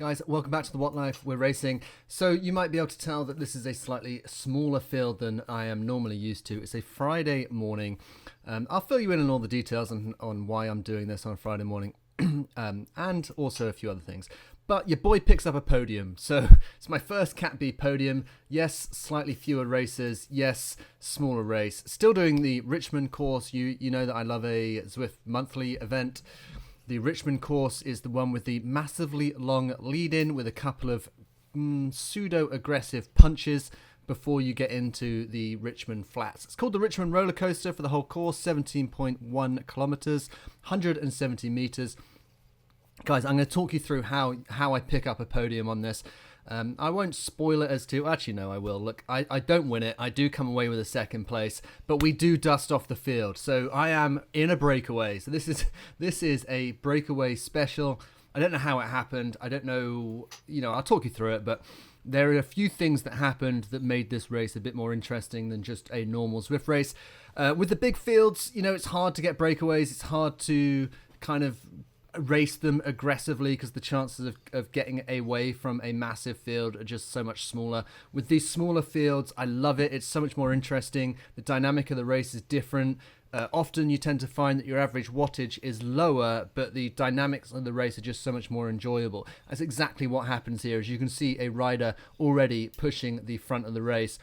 Guys, welcome back to the What Life We're Racing. So you might be able to tell that this is a slightly smaller field than I am normally used to. It's a Friday morning. I'll fill you in on all the details on why I'm doing this on Friday morning and also a few other things. But your boy picks up a podium. So it's my first Cat B podium. Yes, slightly fewer races. Yes, smaller race. Still doing the Richmond course. You know that I love a Zwift Monthly event. The Richmond course is the one with the massively long lead-in with a couple of pseudo-aggressive punches before you get into the Richmond flats. It's called the Richmond roller coaster for the whole course, 17.1 kilometers, 170 meters. Guys, I'm going to talk you through how I pick up a podium on this. I won't spoil it as to... Actually, no, I will. Look, I don't win it. I do come away with a second place, but we do dust off the field. So I am in a breakaway. So this is a breakaway special. I don't know how it happened. I don't know... I'll talk you through it, but there are a few things that happened that made this race a bit more interesting than just a normal Zwift race. With the big fields, it's hard to get breakaways. It's hard to kind of race them aggressively because the chances of getting away from a massive field are just so much smaller. With these smaller fields, I love it. It's so much more interesting. The dynamic of the race is different. Often you tend to find that your average wattage is lower, but the dynamics of the race are just so much more enjoyable. That's exactly what happens here. As you can see, a rider already pushing the front of the race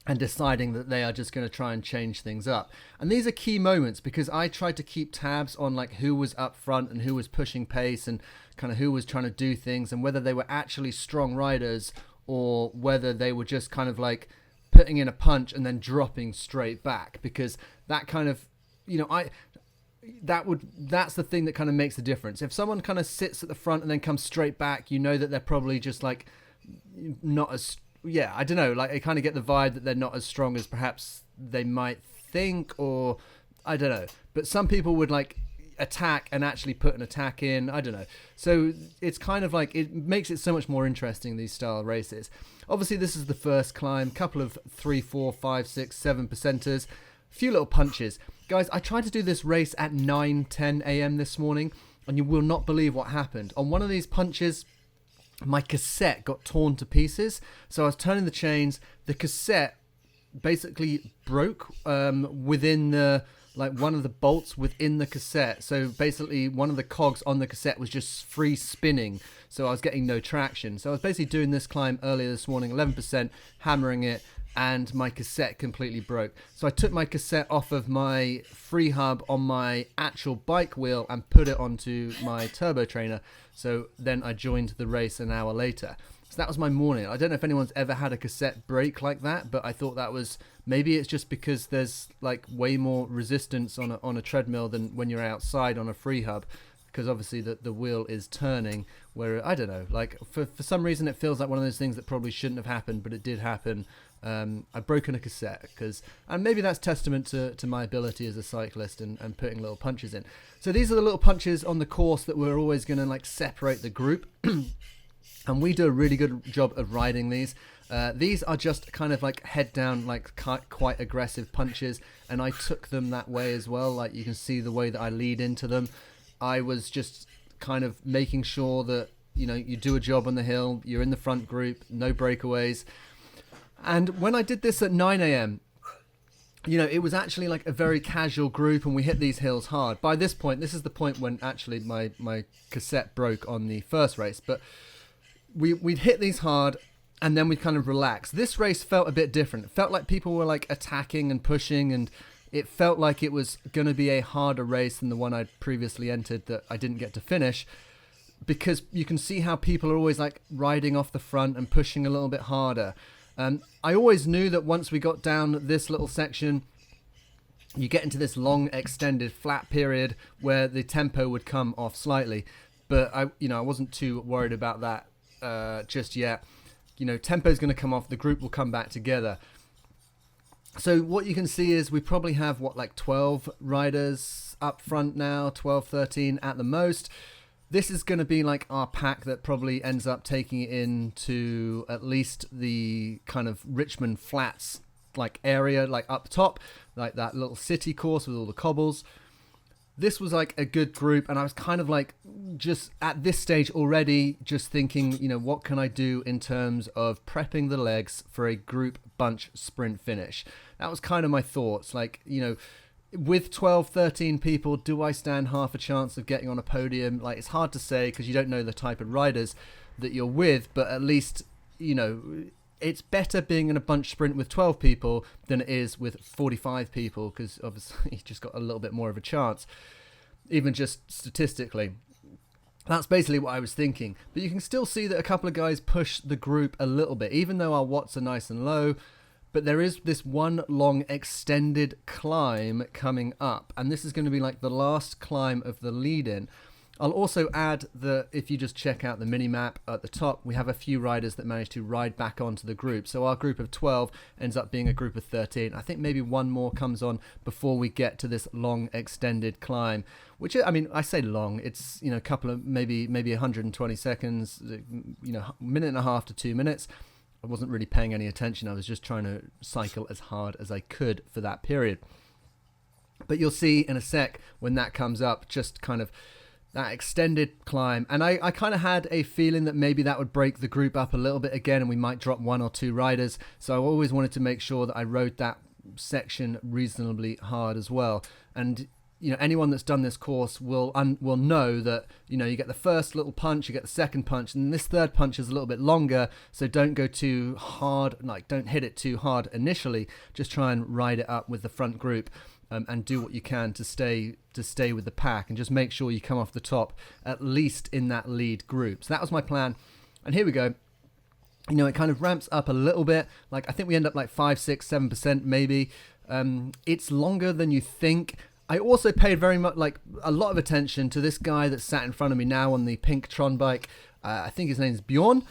and deciding that they are just going to try and change things up. And these are key moments because I tried to keep tabs on like who was up front and who was pushing pace and kind of who was trying to do things and whether they were actually strong riders or whether they were just kind of like putting in a punch and then dropping straight back, because that kind of, that's the thing that kind of makes the difference. If someone kind of sits at the front and then comes straight back, you know that they're probably just like not as... Yeah, I don't know, like I kind of get the vibe that they're not as strong as perhaps they might think, or I don't know. But some people would like attack and actually put an attack in, I don't know. So it's kind of like, it makes it so much more interesting, these style races. Obviously this is the first climb, couple of 3, 4, 5, 6, 7 percenters, a few little punches. Guys, I tried to do this race at 9:10 a.m. this morning, and you will not believe what happened. On one of these punches, my cassette got torn to pieces. So I was turning the chains. The cassette basically broke within the, like one of the bolts within the cassette. So basically one of the cogs on the cassette was just free spinning. So I was getting no traction. So I was basically doing this climb earlier this morning, 11%, hammering it, and my cassette completely broke. So I took my cassette off of my free hub on my actual bike wheel and put it onto my turbo trainer. So then I joined the race an hour later. So that was my morning. I don't know if anyone's ever had a cassette break like that, but I thought that was, maybe it's just because there's like way more resistance on a treadmill than when you're outside on a free hub, because obviously the wheel is turning, where I don't know, like for some reason it feels like one of those things that probably shouldn't have happened, but it did happen. I've broken a cassette and maybe that's testament to my ability as a cyclist and putting little punches in. So these are the little punches on the course that we're always going to like separate the group. And we do a really good job of riding these. These are just kind of like head down, like quite aggressive punches. And I took them that way as well. Like you can see the way that I lead into them. I was just kind of making sure that, you do a job on the hill. You're in the front group, no breakaways. And when I did this at 9 a.m., it was actually like a very casual group and we hit these hills hard. By this point, this is the point when actually my cassette broke on the first race. But we'd hit these hard and then we'd kind of relax. This race felt a bit different. It felt like people were like attacking and pushing, and it felt like it was going to be a harder race than the one I'd previously entered that I didn't get to finish. Because you can see how people are always like riding off the front and pushing a little bit harder. I always knew that once we got down this little section, you get into this long extended flat period where the tempo would come off slightly. But I wasn't too worried about that just yet. Tempo is going to come off, the group will come back together. So what you can see is we probably have like 12 riders up front now, 12, 13 at the most. This is going to be like our pack that probably ends up taking it into at least the kind of Richmond Flats like area, like up top, like that little city course with all the cobbles. this was like a good group, and I was kind of like just at this stage already just thinking, what can I do in terms of prepping the legs for a group bunch sprint finish. That was kind of my thoughts, like, with 12, 13 people, do I stand half a chance of getting on a podium? Like, it's hard to say because you don't know the type of riders that you're with, but at least, it's better being in a bunch sprint with 12 people than it is with 45 people, because obviously you just got a little bit more of a chance, even just statistically. That's basically what I was thinking. But you can still see that a couple of guys push the group a little bit, even though our watts are nice and low. But there is this one long extended climb coming up, and this is going to be like the last climb of the lead-in. I'll also add that if you just check out the mini-map at the top, we have a few riders that manage to ride back onto the group. So our group of 12 ends up being a group of 13. I think maybe one more comes on before we get to this long extended climb, which, I mean, I say long, it's, a couple of maybe 120 seconds, minute and a half to 2 minutes. I wasn't really paying any attention. I was just trying to cycle as hard as I could for that period. But you'll see in a sec when that comes up, just kind of that extended climb. And I kind of had a feeling that maybe that would break the group up a little bit again, and we might drop one or two riders. So I always wanted to make sure that I rode that section reasonably hard as well. And anyone that's done this course will know that, you get the first little punch, you get the second punch, and this third punch is a little bit longer, so don't go too hard, don't hit it too hard initially, just try and ride it up with the front group, and do what you can to stay with the pack, and just make sure you come off the top, at least in that lead group. So that was my plan, and here we go. It kind of ramps up a little bit, I think we end up 5, 6, 7% maybe. It's longer than you think. I also paid very much, a lot of attention to this guy that sat in front of me now on the pink Tron bike. I think his name is Bjorn.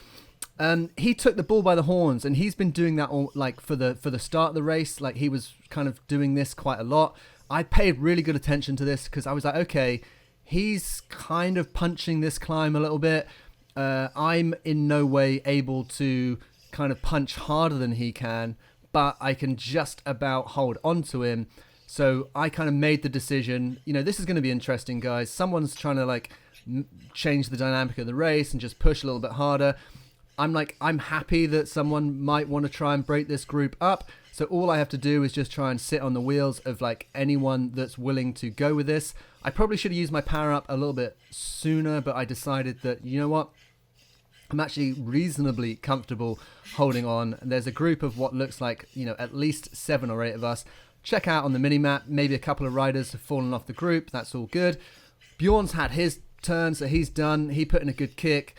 He took the bull by the horns, and he's been doing that all, for the start of the race. He was kind of doing this quite a lot. I paid really good attention to this because I was like, okay, he's kind of punching this climb a little bit. I'm in no way able to kind of punch harder than he can, but I can just about hold on to him. So I kind of made the decision, this is going to be interesting, guys. Someone's trying to change the dynamic of the race and just push a little bit harder. I'm happy that someone might want to try and break this group up. So all I have to do is just try and sit on the wheels of anyone that's willing to go with this. I probably should have used my power up a little bit sooner, but I decided that, you know what? I'm actually reasonably comfortable holding on. There's a group of what looks like, at least 7 or 8 of us. Check out on the mini-map, maybe a couple of riders have fallen off the group. That's all good. Bjorn's had his turn, so he's done. He put in a good kick.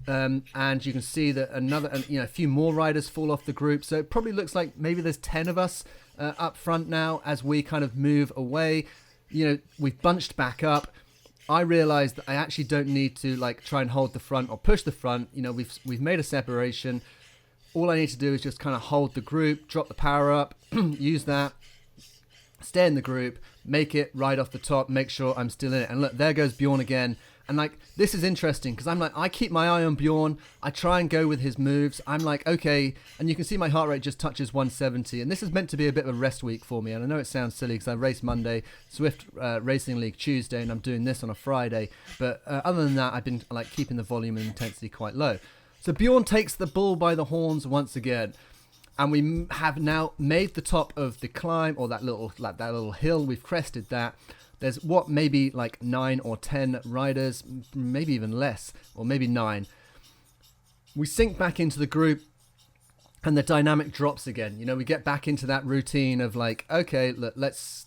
And you can see that a few more riders fall off the group. So it probably looks like maybe there's 10 of us up front now as we kind of move away. We've bunched back up. I realized that I actually don't need to try and hold the front or push the front. We've made a separation. All I need to do is just kind of hold the group, drop the power up, use that. Stay in the group, make it right off the top, make sure I'm still in it. And look, there goes Bjorn again. And this is interesting because I keep my eye on Bjorn. I try and go with his moves. I'm okay. And you can see my heart rate just touches 170. And this is meant to be a bit of a rest week for me. And I know it sounds silly because I race Monday, Zwift Racing League Tuesday, and I'm doing this on a Friday. But other than that, I've been keeping the volume and intensity quite low. So Bjorn takes the bull by the horns once again. And we have now made the top of the climb, or that little hill. We've crested that. There's maybe 9 or 10 riders, maybe even less, or maybe 9. We sink back into the group, and the dynamic drops again. We get back into that routine of okay, let's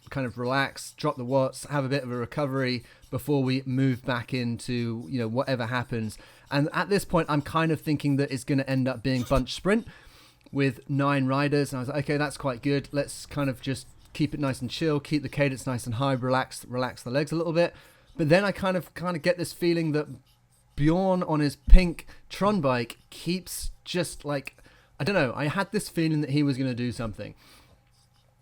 kind of relax, drop the watts, have a bit of a recovery before we move back into whatever happens. And at this point, I'm kind of thinking that it's going to end up being bunch sprint with 9 riders, and I was okay, that's quite good. Let's kind of just keep it nice and chill, keep the cadence nice and high, relax the legs a little bit. But then I kind of get this feeling that Bjorn on his pink Tron bike keeps just I don't know, I had this feeling that he was going to do something.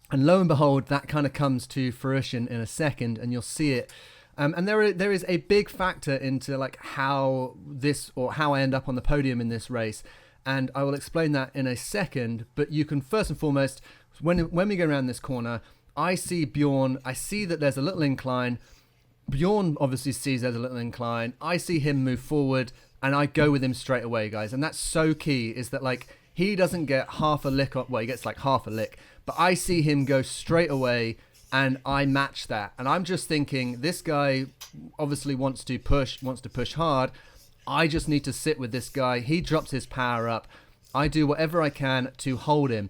And lo and behold, that kind of comes to fruition in a second, and you'll see it. And there is a big factor into how I end up on the podium in this race. And I will explain that in a second. But you can first and foremost, when we go around this corner, I see Bjorn. I see that there's a little incline. Bjorn obviously sees there's a little incline. I see him move forward, and I go with him straight away, guys. And that's so key, is that like he doesn't get half a lick on, well, he gets like half a lick, but I see him go straight away, and I match that. And I'm just thinking, this guy obviously wants to push hard. I just need to sit with this guy. He drops his power up. I do whatever I can to hold him.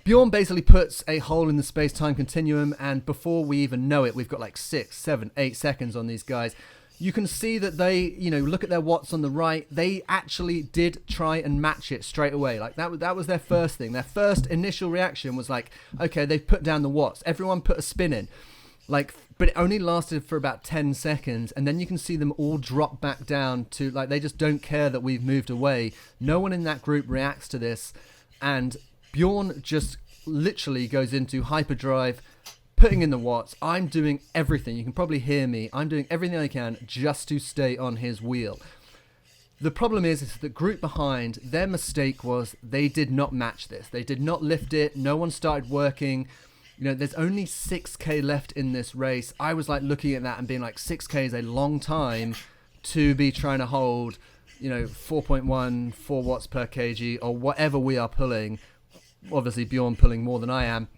Bjorn basically puts a hole in the space-time continuum, and before we even know it, we've got like 6, 7, 8 seconds on these guys. You can see that they, you know, look at their watts on the right. They actually did try and match it straight away. Like that was their first thing. Their first initial reaction was like, okay, they've put down the watts. Everyone put a spin in. Like, but it only lasted for about 10 seconds, and then you can see them all drop back down to, like, they just don't care that we've moved away. No one in that group reacts to this, and Bjorn just literally goes into hyperdrive, putting in the watts. I'm doing everything. You can probably hear me. I'm doing everything I can just to stay on his wheel. The problem is the group behind, their mistake was they did not match this. They did not lift it. No one started working. You know, there's only 6k left in this race. I was like looking at that and being like, 6k is a long time to be trying to hold, you know, 4.1, 4 watts per kg or whatever we are pulling. Obviously Bjorn pulling more than I am.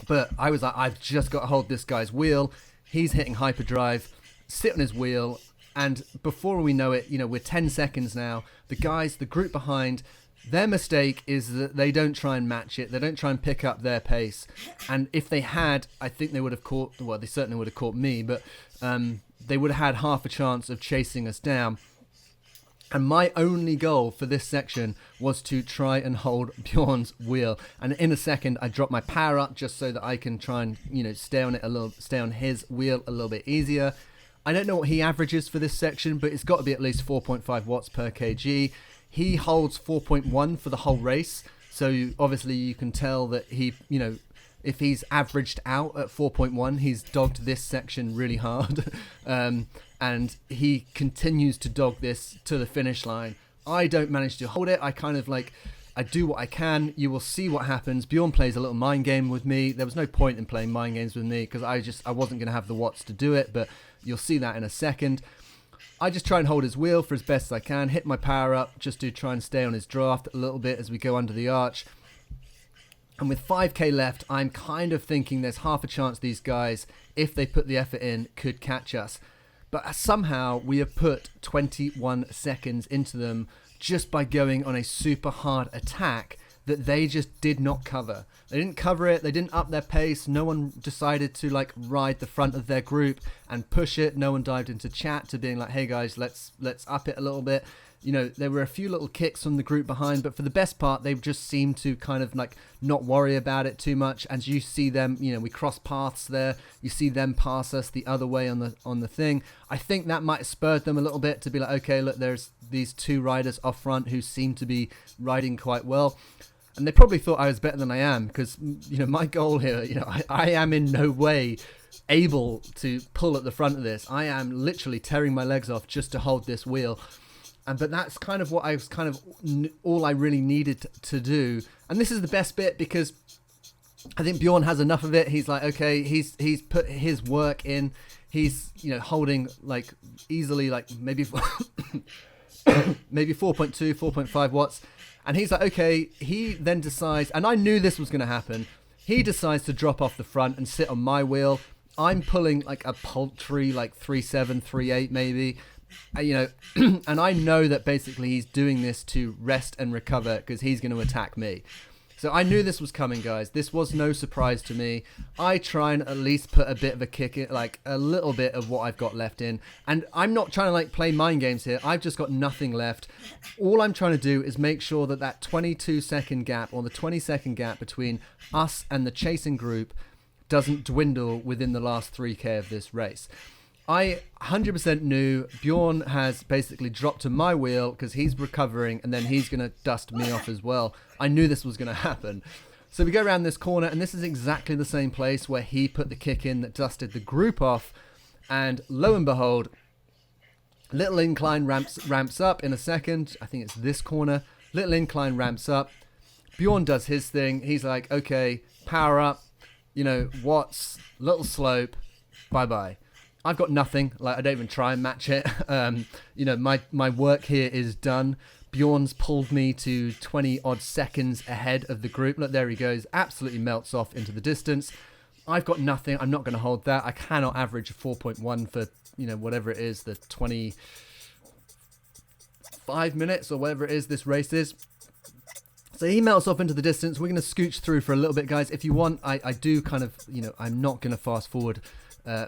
But I was like, I've just got to hold this guy's wheel. He's hitting hyperdrive, sit on his wheel. And before we know it, you know, we're 10 seconds now. The guys, the group behind, their mistake is that they don't try and match it. They don't try and pick up their pace. And if they had, I think they would have caught, well, they certainly would have caught me, but they would have had half a chance of chasing us down. And my only goal for this section was to try and hold Bjorn's wheel. And in a second, I drop my power up just so that I can try and, you know, stay on his wheel a little bit easier. I don't know what he averages for this section, but it's got to be at least 4.5 watts per kg. He holds 4.1 for the whole race. So obviously you can tell that he, you know, if he's averaged out at 4.1, he's dogged this section really hard. And he continues to dog this to the finish line. I don't manage to hold it. I kind of like, I do what I can. You will see what happens. Bjorn plays a little mind game with me. There was no point in playing mind games with me because I wasn't going to have the watts to do it, but you'll see that in a second. I just try and hold his wheel for as best as I can, hit my power up just to try and stay on his draft a little bit as we go under the arch. And with 5k left, I'm kind of thinking there's half a chance these guys, if they put the effort in, could catch us. But somehow we have put 21 seconds into them just by going on a super hard attack that they just did not cover. They didn't cover it. They didn't up their pace. No one decided to like ride the front of their group and push it. No one dived into chat to being like, hey guys, let's up it a little bit. You know, there were a few little kicks from the group behind, but for the best part, they just seemed to kind of like not worry about it too much. And you see them, you know, we cross paths there. You see them pass us the other way on the thing. I think that might have spurred them a little bit to be like, okay, look, there's these two riders off front who seem to be riding quite well. And they probably thought I was better than I am because, you know, my goal here, you know, I am in no way able to pull at the front of this. I am literally tearing my legs off just to hold this wheel. But that's kind of what I was kind of all I really needed to do. And this is the best bit because I think Bjorn has enough of it. He's like, okay, he's put his work in. He's, you know, holding like easily like maybe 4.2, 4.5 watts. And he's like, okay, he then decides, and I knew this was going to happen. He decides to drop off the front and sit on my wheel. I'm pulling like a paltry, like 3.7, 3.8 maybe. You know, and I know that basically he's doing this to rest and recover because he's going to attack me. So I knew this was coming, guys. This was no surprise to me. I try and at least put a bit of a kick in, like a little bit of what I've got left in. And I'm not trying to like play mind games here. I've just got nothing left. All I'm trying to do is make sure that that 22-second gap or the 20-second gap between us and the chasing group doesn't dwindle within the last 3k of this race. I 100% knew Bjorn has basically dropped to my wheel because he's recovering and then he's going to dust me off as well. I knew this was going to happen. So we go around this corner and this is exactly the same place where he put the kick in that dusted the group off. And lo and behold, little incline ramps up in a second. I think it's this corner. Little incline ramps up. Bjorn does his thing. He's like, okay, power up. Watts, little slope, bye-bye. I've got nothing. Like, I don't even try and match it. My work here is done. Bjorn's pulled me to 20 odd seconds ahead of the group. Look, there he goes. Absolutely melts off into the distance. I've got nothing. I'm not going to hold that. I cannot average a 4.1 for, whatever it is, the 25 minutes or whatever it is this race is. So he melts off into the distance. We're going to scooch through for a little bit, guys. If you want, I do kind of, I'm not going to fast forward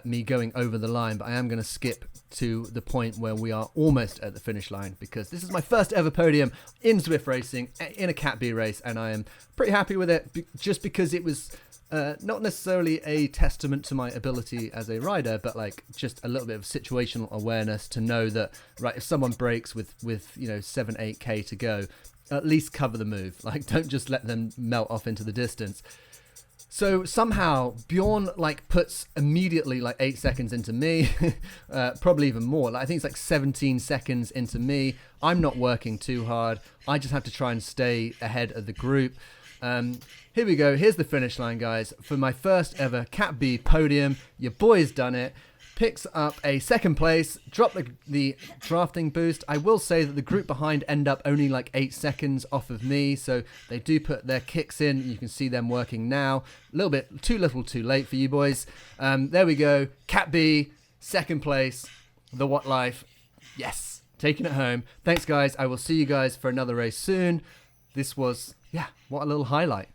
me going over the line, but I am going to skip to the point where we are almost at the finish line, because this is my first ever podium in Zwift Racing in a Cat B race, and I am pretty happy with it, just because it was not necessarily a testament to my ability as a rider, but like just a little bit of situational awareness to know that, right, if someone breaks with 7-8k to go, at least cover the move. Like, don't just let them melt off into the distance. So somehow Bjorn puts immediately 8 seconds into me, probably even more. I think it's 17 seconds into me. I'm not working too hard. I just have to try and stay ahead of the group. Here we go. Here's the finish line, guys. For my first ever Cat B podium, your boy's done it. Picks up a second place, drop the drafting boost. I will say that the group behind end up only 8 seconds off of me, so they do put their kicks in. You can see them working now. A little bit too little too late for you boys. There we go. Cat B, second place. The What Life. Yes, taking it home. Thanks, guys. I will see you guys for another race soon. This was, what a little highlight.